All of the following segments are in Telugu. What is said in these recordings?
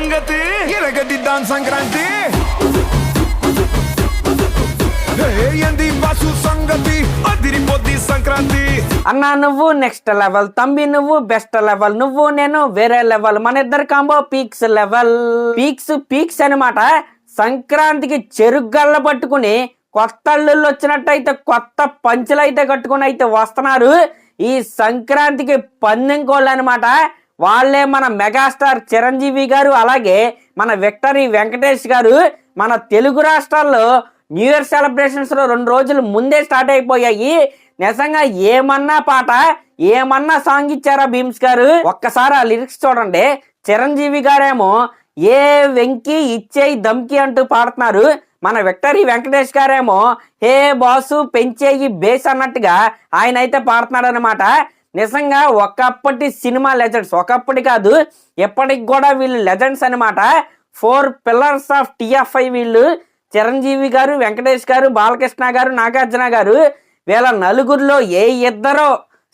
సంగతి ఎరగదిద్దాం సంక్రాంతి ఏంది బాసు సంగతి అదిరిపోద్ది సంక్రాంతి అన్నా నువ్వు నెక్స్ట్ లెవెల్, తంబి నువ్వు బెస్ట్ లెవెల్, నువ్వు నేను వేరే లెవెల్, మన ఇద్దరు కాంబో పీక్స్ లెవెల్. పీక్స్ అనమాట. సంక్రాంతికి చెరుగ్గల్ల పట్టుకుని కొత్త అల్లుళ్ళు వచ్చినట్టయితే కొత్త పంచులు అయితే కట్టుకుని అయితే వస్తున్నారు. ఈ సంక్రాంతికి పందెంకోళ్ళు అనమాట. వాళ్ళే మన మెగాస్టార్ చిరంజీవి గారు, అలాగే మన విక్టరీ వెంకటేష్ గారు. మన తెలుగు రాష్ట్రాల్లో న్యూ ఇయర్ సెలబ్రేషన్స్ లో 2 రోజులు ముందే స్టార్ట్ అయిపోయాయి. నిజంగా ఏమన్నా పాట, ఏమన్నా సాంగ్ ఇచ్చారా భీమ్స్ గారు. ఒక్కసారి ఆ లిరిక్స్ చూడండి. చిరంజీవి గారేమో ఏ వెంకీ ఇచ్చేయి దమ్కి అంటూ పాడుతున్నారు. మన విక్టరీ వెంకటేష్ గారేమో హే బాసు పెంచేయి బేస్ అన్నట్టుగా ఆయన అయితే పాడుతున్నాడు అనమాట. నిజంగా ఒకప్పటి సినిమా లెజెండ్స్, ఒకప్పటి కాదు ఎప్పటికి కూడా వీళ్ళు లెజెండ్స్ అనమాట. 4 పిల్లర్స్ ఆఫ్ టిఎఫ్ఐ వీళ్ళు. చిరంజీవి గారు, వెంకటేష్ గారు, బాలకృష్ణ గారు, నాగార్జున గారు. వీళ్ళ నలుగురిలో ఏ ఇద్దరో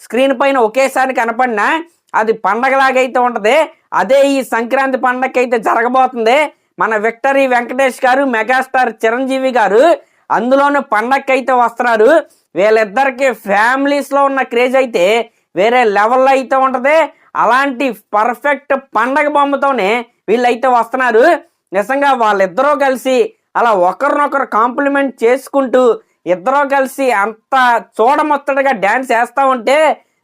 స్క్రీన్ పైన ఒకేసారి కనపడినా అది పండగలాగైతే ఉంటది. అదే ఈ సంక్రాంతి పండగకి అయితే జరగబోతుంది. మన విక్టరీ వెంకటేష్ గారు, మెగాస్టార్ చిరంజీవి గారు అందులోనూ పండగకి అయితే వస్తున్నారు. వీళ్ళిద్దరికి ఫ్యామిలీస్ లో ఉన్న క్రేజ్ అయితే వేరే లెవెల్లో అయితే ఉంటది. అలాంటి పర్ఫెక్ట్ పండగ బొమ్మతోనే వీళ్ళైతే వస్తున్నారు. నిజంగా వాళ్ళిద్దరూ కలిసి అలా ఒకరినొకరు కాంప్లిమెంట్ చేసుకుంటూ ఇద్దరూ కలిసి అంత చూడముచ్చటగా డాన్స్ వేస్తా ఉంటే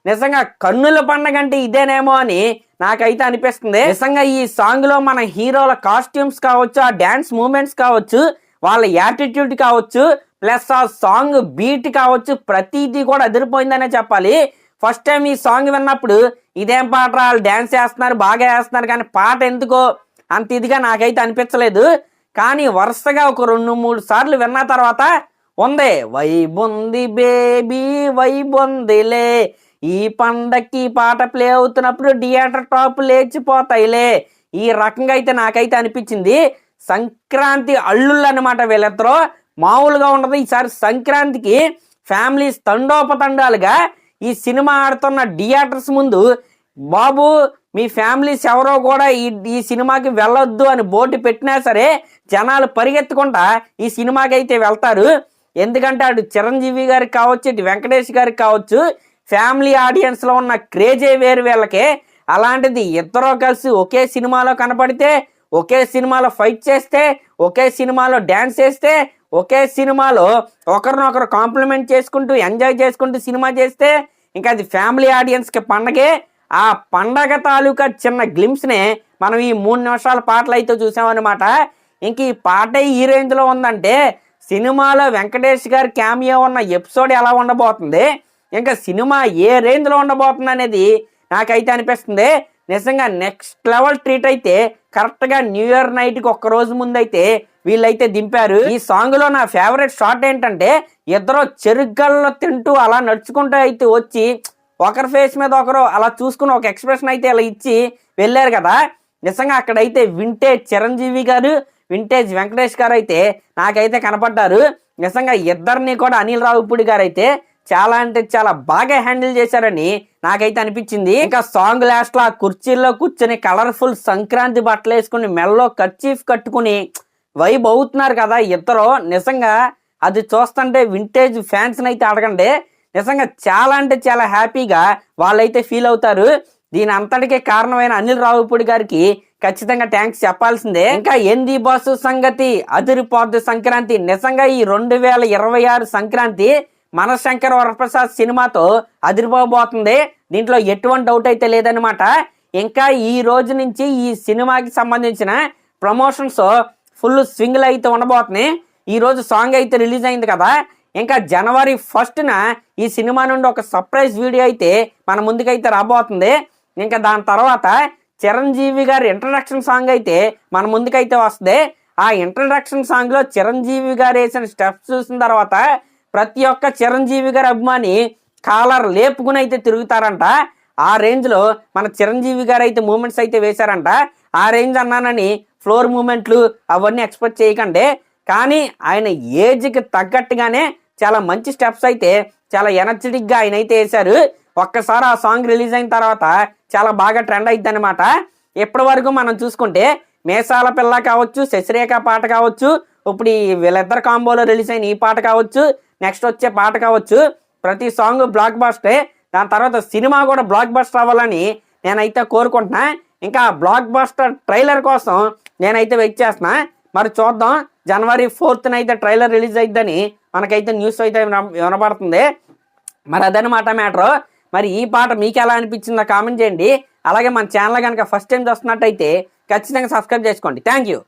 నిజంగా కన్నుల పండగ అంటే ఇదేనేమో అని నాకైతే అనిపిస్తుంది. నిజంగా ఈ సాంగ్ లో మన హీరోల కాస్ట్యూమ్స్ కావచ్చు, ఆ డాన్స్ మూమెంట్స్ కావచ్చు, వాళ్ళ యాటిట్యూడ్ కావచ్చు, ప్లస్ ఆ సాంగ్ బీట్ కావచ్చు, ప్రతిదీ కూడా అదిరిపోయిందనే చెప్పాలి. ఫస్ట్ టైం ఈ సాంగ్ విన్నప్పుడు ఇదేం పాట, వాళ్ళు డాన్స్ చేస్తున్నారు, బాగా వేస్తున్నారు, కానీ పాట ఎందుకో అంత ఇదిగా నాకైతే అనిపించలేదు. కానీ వరుసగా ఒక 2-3 సార్లు విన్న తర్వాత ఉంది వైబొంది బేబీ వైబొందిలే, ఈ పండక్కి పాట ప్లే అవుతున్నప్పుడు థియేటర్ టాప్ లేచిపోతాయిలే, ఈ రకంగా అయితే నాకైతే అనిపించింది. సంక్రాంతి అల్లుళ్ళు అనమాట వీళ్ళిద్దరూ. మామూలుగా ఉండదు. ఈసారి సంక్రాంతికి ఫ్యామిలీస్ తండోపతండాలుగా ఈ సినిమా ఆడుతున్న థియేటర్స్ ముందు బాబు మీ ఫ్యామిలీస్ ఎవరో కూడా ఈ సినిమాకి వెళ్ళొద్దు అని బోర్డు పెట్టినా సరే జనాలు పరిగెత్తుకుంటా ఈ సినిమాకి అయితే వెళ్తారు. ఎందుకంటే అటు చిరంజీవి గారికి కావచ్చు, ఇటు వెంకటేష్ గారికి కావచ్చు, ఫ్యామిలీ ఆడియన్స్ లో ఉన్న క్రేజే వేరు వీళ్ళకి. అలాంటిది ఇద్దరూ కలిసి ఒకే సినిమాలో కనపడితే, ఒకే సినిమాలో ఫైట్ చేస్తే, ఒకే సినిమాలో డ్యాన్స్ చేస్తే, ఒకే సినిమాలో ఒకరినొకరు కాంప్లిమెంట్ చేసుకుంటూ ఎంజాయ్ చేసుకుంటూ సినిమా చేస్తే ఇంకా అది ఫ్యామిలీ ఆడియన్స్ కి పండగే. ఆ పండగ తాలూకా చిన్న గ్లిమ్స్ నే మనం ఈ 3 నిమిషాల పాటలు అయితే చూసామన్నమాట. ఇంక ఈ పాట ఈ రేంజ్ లో ఉందంటే సినిమాలో వెంకటేష్ గారి క్యామియో ఉన్న ఎపిసోడ్ ఎలా ఉండబోతుంది, ఇంకా సినిమా ఏ రేంజ్ లో ఉండబోతుంది అనేది నాకైతే అనిపిస్తుంది. నిజంగా నెక్స్ట్ లెవెల్ ట్రీట్ అయితే కరెక్ట్ గా న్యూ ఇయర్ నైట్ కి 1 రోజు ముందు అయితే వీళ్ళైతే దింపారు. ఈ సాంగ్ లో నా ఫేవరెట్ షాట్ ఏంటంటే ఇద్దరు చెరుగ్గల్లో తింటూ అలా నడుచుకుంటూ అయితే వచ్చి ఒకరి ఫేస్ మీద ఒకరు అలా చూసుకుని ఒక ఎక్స్ప్రెషన్ అయితే అలా ఇచ్చి వెళ్ళారు కదా. నిజంగా అక్కడైతే వింటేజ్ చిరంజీవి గారు, వింటేజ్ వెంకటేష్ గారు అయితే నాకైతే కనపడ్డారు. నిజంగా ఇద్దరిని కూడా అనిల్ రావిపూడి గారు అయితే చాలా అంటే చాలా బాగా హ్యాండిల్ చేశారని నాకైతే అనిపించింది. ఇంకా సాంగ్ లాస్ట్ లో ఆ కుర్చీల్లో కూర్చొని కలర్ఫుల్ సంక్రాంతి బట్టలు వేసుకుని మెల్లో కర్చీఫ్ కట్టుకుని వైబ్ అవుతున్నారు కదా ఇద్దరు. నిజంగా అది చూస్తుంటే వింటేజ్ ఫ్యాన్స్ అయితే అడగండి, నిజంగా చాలా అంటే చాలా హ్యాపీగా వాళ్ళైతే ఫీల్ అవుతారు. దీని అంతటికే కారణమైన అనిల్ రావిపూడి గారికి ఖచ్చితంగా థ్యాంక్స్ చెప్పాల్సిందే. ఇంకా ఏంది బాసు సంగతి అదిరిపోద్ది సంక్రాంతి. నిజంగా ఈ 2026 సంక్రాంతి మనశంకర్ వరప్రసాద్ సినిమాతో అదిరిపోబోతుంది. దీంట్లో ఎటువంటి డౌట్ అయితే లేదనమాట. ఇంకా ఈ రోజు నుంచి ఈ సినిమాకి సంబంధించిన ప్రమోషన్స్ ఫుల్ స్వింగ్లు అయితే ఉండబోతున్నాయి. ఈ రోజు సాంగ్ అయితే రిలీజ్ అయింది కదా, ఇంకా జనవరి 1న ఈ సినిమా నుండి ఒక సర్ప్రైజ్ వీడియో అయితే మన ముందుకైతే రాబోతుంది. ఇంకా దాని తర్వాత చిరంజీవి గారి ఇంట్రడక్షన్ సాంగ్ అయితే మన ముందుకైతే వస్తుంది. ఆ ఇంట్రడక్షన్ సాంగ్ లో చిరంజీవి గారు వేసిన స్టెప్స్ చూసిన తర్వాత ప్రతి ఒక్క చిరంజీవి గారి అభిమాని కాలర్ లేపుకుని అయితే తిరుగుతారంట. ఆ రేంజ్ లో మన చిరంజీవి గారు అయితే మూమెంట్స్ అయితే వేశారంట. ఆ రేంజ్ అన్నానని ఫ్లోర్ మూమెంట్లు అవన్నీ ఎక్స్పెక్ట్ చేయకండి. కానీ ఆయన ఏజ్కి తగ్గట్టుగానే చాలా మంచి స్టెప్స్ అయితే చాలా ఎనర్జెటిక్ గా ఆయన అయితే వేశారు. ఒక్కసారి ఆ సాంగ్ రిలీజ్ అయిన తర్వాత చాలా బాగా ట్రెండ్ అయింది అనమాట. ఇప్పటి వరకు మనం చూసుకుంటే మేసాల పిల్ల కావచ్చు, శశిరేఖ పాట కావచ్చు, ఇప్పుడు ఈ వీళ్ళిద్దరు కాంబోలో రిలీజ్ అయిన ఈ పాట కావచ్చు, నెక్స్ట్ వచ్చే పాట కావచ్చు, ప్రతి సాంగ్ బ్లాక్ బస్టే. దాని తర్వాత సినిమా కూడా బ్లాక్ బస్టర్ అవ్వాలని నేనైతే కోరుకుంటున్నా. ఇంకా బ్లాక్ బస్టర్ ట్రైలర్ కోసం నేనైతే వెయిట్ చేస్తున్నా. మరి చూద్దాం, జనవరి 4th అయితే ట్రైలర్ రిలీజ్ అయిద్దని మనకైతే న్యూస్ అయితే వినబడుతుంది. మరి అదనమాట మ్యాటర్. మరి ఈ పాట మీకు ఎలా అనిపించిందో కామెంట్ చేయండి. అలాగే మన ఛానల్ కనుక ఫస్ట్ టైం చూస్తున్నట్టయితే ఖచ్చితంగా సబ్స్క్రైబ్ చేసుకోండి. Thank you.